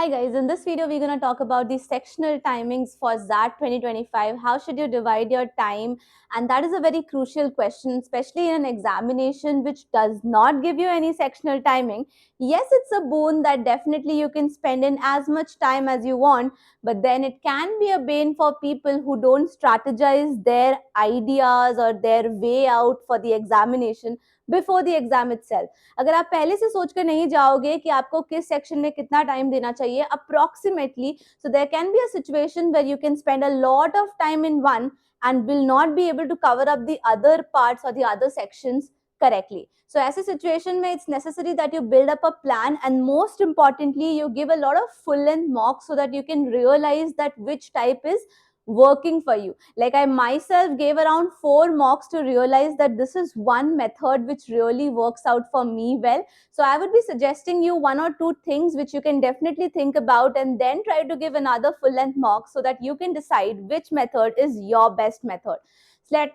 Hi guys, in this video we're going to talk about the sectional timings for XAT 2025. How should you divide your time? And that is a very crucial question, especially in an examination which does not give you any sectional timing. Yes, it's a boon that definitely you can spend in as much time as you want, but then it can be a bane for people who don't strategize their ideas or their way out for the examination before the exam itself. अगर आप पहले से सोच कर नहीं जाओगे कि आपको किस सेक्शन में कितना टाइम देना चाहिए approximately, so there can be a situation where you can spend a lot of time in one and will not be able to cover up the other parts or the other sections correctly. So ऐसे situation में it's necessary that you build up a plan, and most importantly you give a lot of full length mocks so that you can realize that which type is working for you. Like I myself gave around 4 mocks to realize that this is one method which really works out for me well. So I would be suggesting you one or two things which you can definitely think about, and then try to give another full length mock so that you can decide which method is your best method.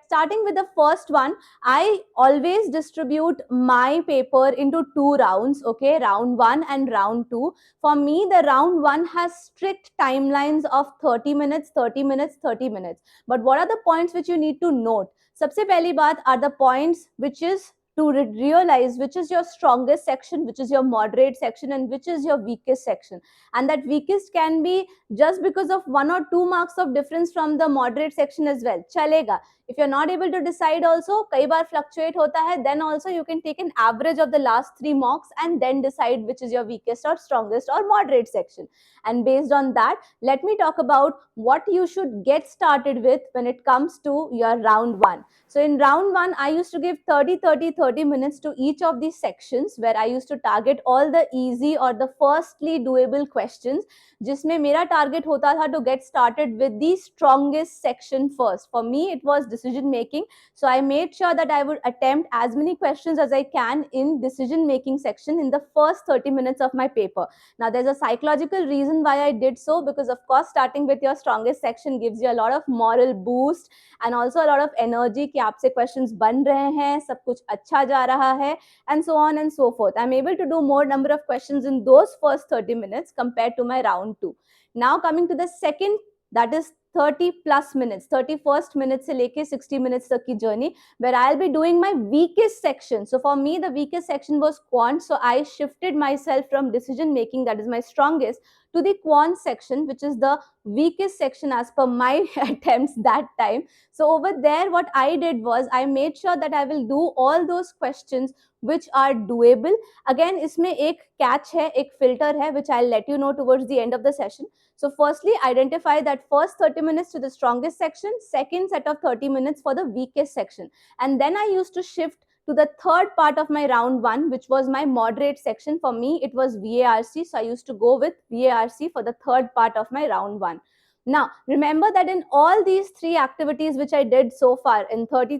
Starting with the first one, I always distribute my paper into 2 rounds, okay, round 1 and round 2. For me, the round 1 has strict timelines of 30 minutes, 30 minutes, 30 minutes. But what are the points which you need to note? सबसे पहली बात are the points which is to realize which is your strongest section, which is your moderate section, and which is your weakest section. And that weakest can be just because of 1 or 2 marks of difference from the moderate section as well. Chalega. If you're not able to decide also, kai baar fluctuate hota hai, then also you can take an average of the last 3 mocks and then decide which is your weakest or strongest or moderate section. And based on that, let me talk about what you should get started with when it comes to your round 1. So in round 1, I used to give 30 minutes to each of these sections, where I used to target all the easy or the firstly doable questions, जिसमें मेरा target होता था to get started with the strongest section first. For me, it was decision making. So I made sure that I would attempt as many questions as I can in decision making section in the first 30 minutes of my paper. Now there's a psychological reason why I did so, because of course starting with your strongest section gives you a lot of moral boost and also a lot of energy कि आपसे questions बन रहे हैं, सब कुछ अच्छा जा रहा है, and so on and so forth. I'm able to do more number of questions in those first 30 minutes compared to my round 2. Now coming to the second, that is 30 plus minutes, 31st minutes से लेके 60 minutes तक की journey, where I'll be doing my weakest section. So for me, the weakest section was quant. So I shifted myself from decision making, that is my strongest, to the quant section, which is the weakest section as per my attempts that time. So over there, what I did was I made sure that I will do all those questions which are doable. Again, इसमें एक catch है, एक filter है, which I'll let you know towards the end of the session. So firstly, identify that first 30 minutes to the strongest section, second set of 30 minutes for the weakest section. And then I used to shift to the third part of my round 1, which was my moderate section. For me, it was VARC. So I used to go with VARC for the third part of my round 1. Now, remember that in all these 3 activities which I did so far in 30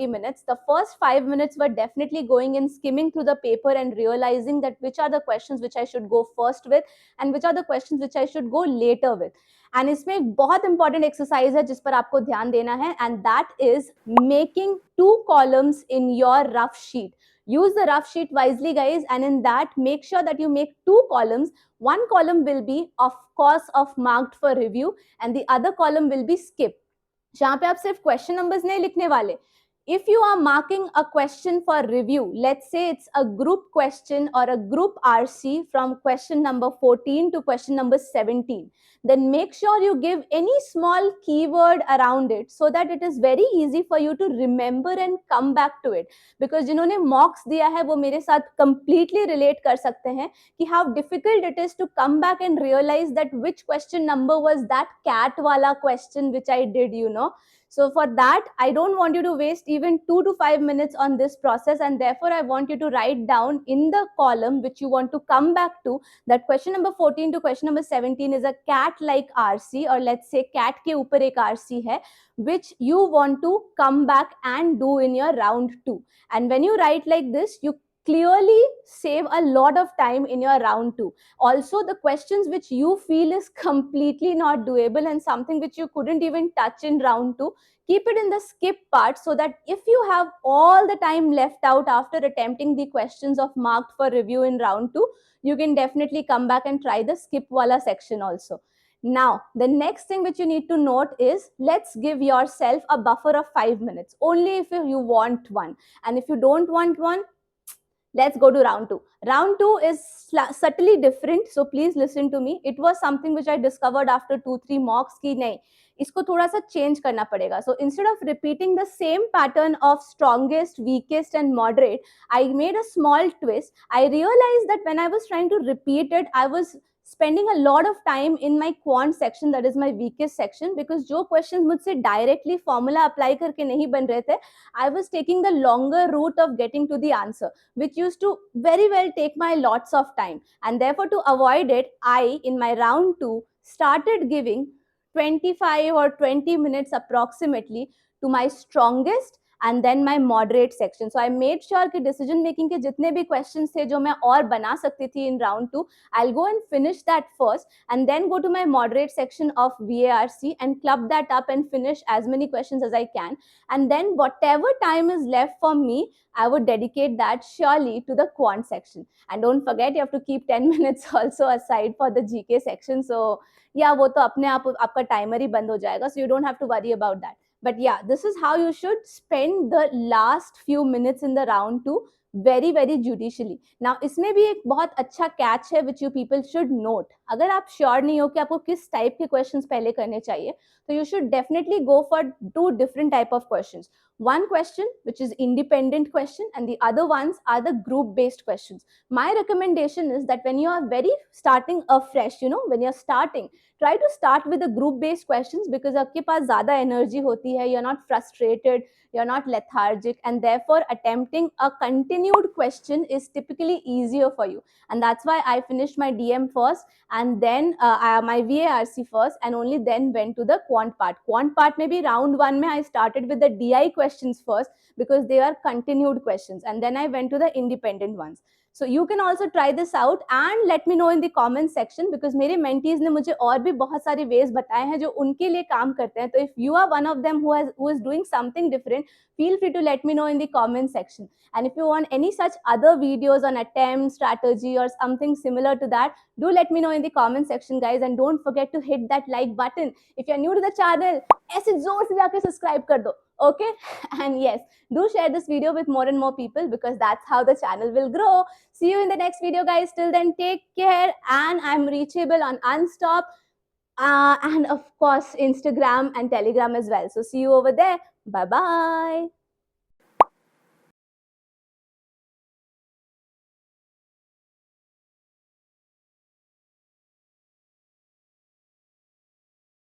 minutes, the first 5 minutes were definitely going in skimming through the paper and realizing that which are the questions which I should go first with and which are the questions which I should go later with. And इसमें एक बहुत important exercise है जिस पर आपको ध्यान देना है, and that is making 2 columns in your rough sheet. Use the rough sheet wisely, guys, and in that make sure that you make 2 columns. One column will be of course of marked for review and the other column will be skip. जहाँ पे आप सिर्फ question numbers नहीं लिखने वाले. If you are marking a question for review, let's say it's a group question or a group RC from question number 14 to question number 17, then make sure you give any small keyword around it so that it is very easy for you to remember and come back to it. Because जिन्होंने mocks दिया है वो मेरे साथ completely relate कर सकते हैं कि how difficult it is to come back and realize that which question number was that cat वाला question which I did, you know. So for that, I don't want you to waste even 2 to 5 minutes on this process, and therefore I want you to write down in the column which you want to come back to that question number 14 to question number 17 is a cat-like RC, or let's say cat के ऊपर एक RC है, which you want to come back and do in your round 2. And when you write like this, you clearly save a lot of time in your round 2. Also, the questions which you feel is completely not doable and something which you couldn't even touch in round 2, keep it in the skip part, so that if you have all the time left out after attempting the questions of marked for review in round 2, you can definitely come back and try the skip wala section also. Now, the next thing which you need to note is, let's give yourself a buffer of 5 minutes, only if you want one. And if you don't want one, let's go to round 2. Round 2 is subtly different, so please listen to me. It was something which I discovered after 2-3 mocks ki nahi, इसको थोड़ा सा change करना पड़ेगा. So instead of repeating the same pattern of strongest, weakest and moderate, I made a small twist. I realized that when I was trying to repeat it, I was spending a lot of time in my quant section, that is my weakest section, because जो questions मुझसे directly formula apply करके नहीं बन रहे थे, I was taking the longer route of getting to the answer, which used to very well take my lots of time. And therefore, to avoid it, I, in my round 2, started giving 25 or 20 minutes approximately to my strongest and then my moderate section. So I made sure कि decision making के जितने भी questions थे जो मैं और बना सकती थी in round 2, I'll go and finish that first and then go to my moderate section of VARC and club that up and finish as many questions as I can. And then whatever time is left for me, I would dedicate that surely to the quant section. And don't forget, you have to keep 10 minutes also aside for the GK section. So yeah, वो तो अपने आप आपका timer ही बंद हो जाएगा, so you don't have to worry about that. But yeah, this is how you should spend the last few minutes in the round 2, very very judicially. Now इसमें भी एक बहुत अच्छा catch है which you people should note. अगर आप sure नहीं हो कि आपको किस type के questions पहले करने चाहिए, so you should definitely go for 2 different type of questions. One question which is independent question and the other ones are the group based questions. My recommendation is that when you are very starting afresh, when you're starting, try to start with the group based questions, because आपके पास ज़्यादा energy होती है, you're not frustrated, you're not lethargic, and therefore attempting a continued question is typically easier for you. And that's why I finished my DM first and then my VARC first, and only then went to the quant part. Quant part maybe round 1 mein I started with the DI questions first because they are continued questions, and then I went to the independent ones. So you can also try this out and let me know in the comment section, because मेरे mentees ने मुझे और भी बहुत सारे ways बताए हैं जो उनके लिए काम करते हैं. तो if you are one of them who is doing something different, feel free to let me know in the comment section. And if you want any such other videos on attempt, strategy or something similar to that, do let me know in the comment section, guys. And don't forget to hit that like button. If you're new to the channel, ऐसे जोर से जाके subscribe कर दो. Okay? And yes, do share this video with more and more people, because that's how the channel will grow. See you in the next video, guys. Till then, take care. And I'm reachable on Unstop and of course Instagram and Telegram as well. So see you over there. Bye bye.